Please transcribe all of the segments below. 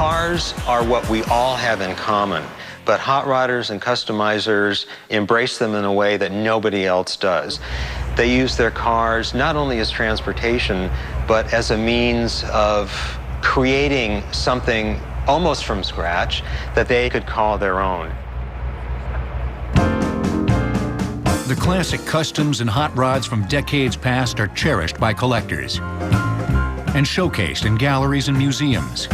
Cars are what we all have in common, but hot rodders and customizers embrace them in a way that nobody else does. They use their cars not only as transportation, but as a means of creating something almost from scratch that they could call their own. The classic customs and hot rods from decades past are cherished by collectors and showcased in galleries and museums.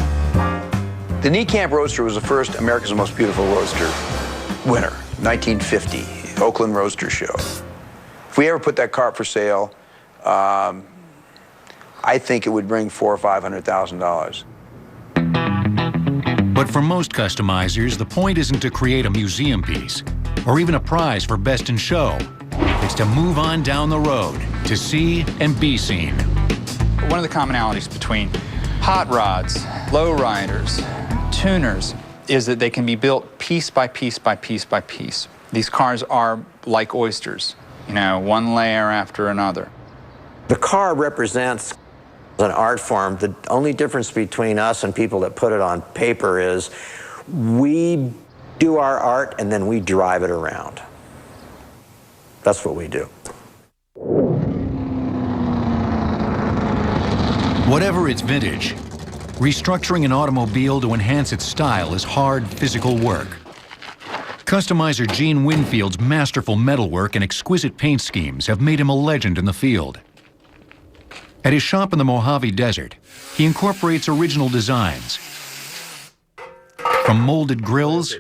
The Niekamp Roadster was the first America's Most Beautiful Roadster winner, 1950, Oakland Roadster Show. If we ever put that car up for sale, I think it would bring $400,000 or $500,000. But for most customizers, the point isn't to create a museum piece or even a prize for best in show. It's to move on down the road, to see and be seen. One of the commonalities between hot rods, lowriders, tuners, is that they can be built piece by piece by piece by piece. These cars are like oysters, you know, one layer after another. The car represents an art form. The only difference between us and people that put it on paper is we do our art and then we drive it around. That's what we do. Whatever its vintage, restructuring an automobile to enhance its style is hard physical work. Customizer Gene Winfield's masterful metalwork and exquisite paint schemes have made him a legend in the field. At his shop in the Mojave Desert, he incorporates original designs, from molded grills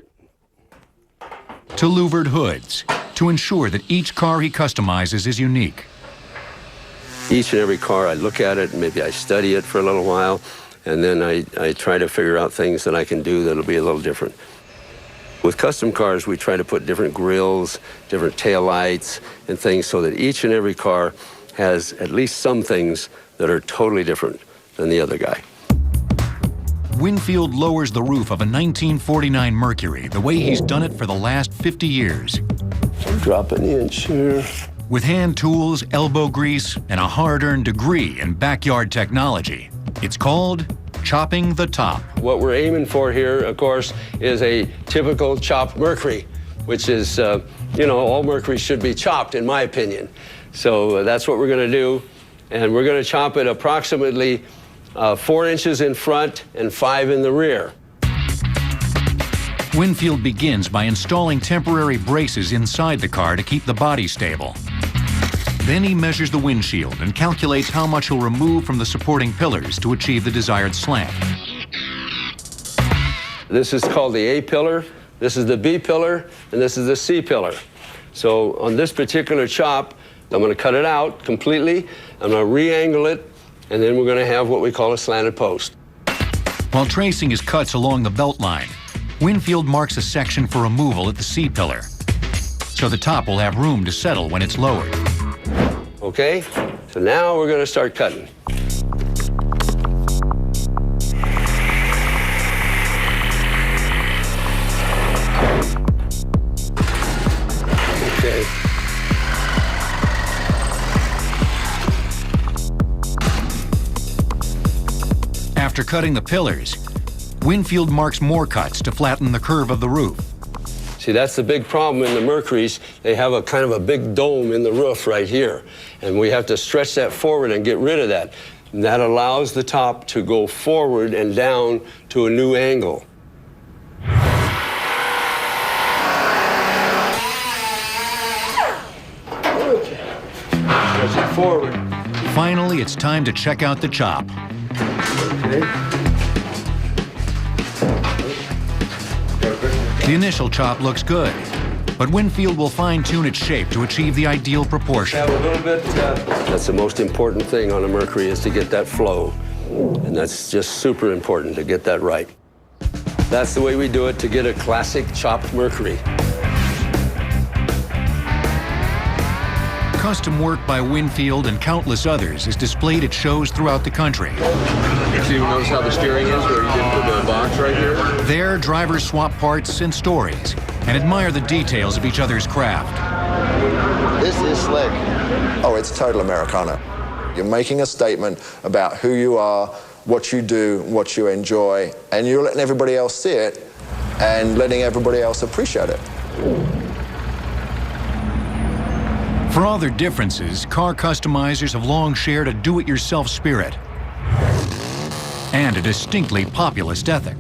to louvered hoods, to ensure that each car he customizes is unique. Each and every car, I look at it, and maybe I study it for a little while, and then I try to figure out things that I can do that'll be a little different. With custom cars, we try to put different grills, different taillights, and things so that each and every car has at least some things that are totally different than the other guy. Winfield lowers the roof of a 1949 Mercury the way he's done it for the last 50 years. Drop an inch here. With hand tools, elbow grease, and a hard-earned degree in backyard technology. It's called chopping the top. What we're aiming for here, of course, is a typical chopped Mercury, which is, you know, all Mercury should be chopped, in my opinion. So that's what we're going to do, and we're going to chop it approximately 4 inches in front and 5 in the rear. Winfield begins by installing temporary braces inside the car to keep the body stable. Then he measures the windshield and calculates how much he'll remove from the supporting pillars to achieve the desired slant. This is called the A pillar, this is the B pillar, and this is the C pillar. So on this particular chop, I'm going to cut it out completely, I'm going to re-angle it, and then we're going to have what we call a slanted post. While tracing his cuts along the belt line, Winfield marks a section for removal at the C pillar, so the top will have room to settle when it's lowered. Okay, so now we're going to start cutting. Okay. After cutting the pillars, Winfield marks more cuts to flatten the curve of the roof. See, that's the big problem in the Mercuries. They have a kind of a big dome in the roof right here. And we have to stretch that forward and get rid of that. And that allows the top to go forward and down to a new angle. Okay. Stretch it forward. Finally, it's time to check out the chop. Okay. The initial chop looks good, but Winfield will fine-tune its shape to achieve the ideal proportion. Have a little bit. That's the most important thing on a Mercury, is to get that flow. And that's just super important to get that right. That's the way we do it to get a classic chopped Mercury. Custom work by Winfield and countless others is displayed at shows throughout the country. So you notice how the steering is, where you did put the box right here? There, drivers swap parts and stories and admire the details of each other's craft. This is slick. Oh, it's total Americana. You're making a statement about who you are, what you do, what you enjoy, and you're letting everybody else see it and letting everybody else appreciate it. For all their differences, car customizers have long shared a do-it-yourself spirit and a distinctly populist ethic.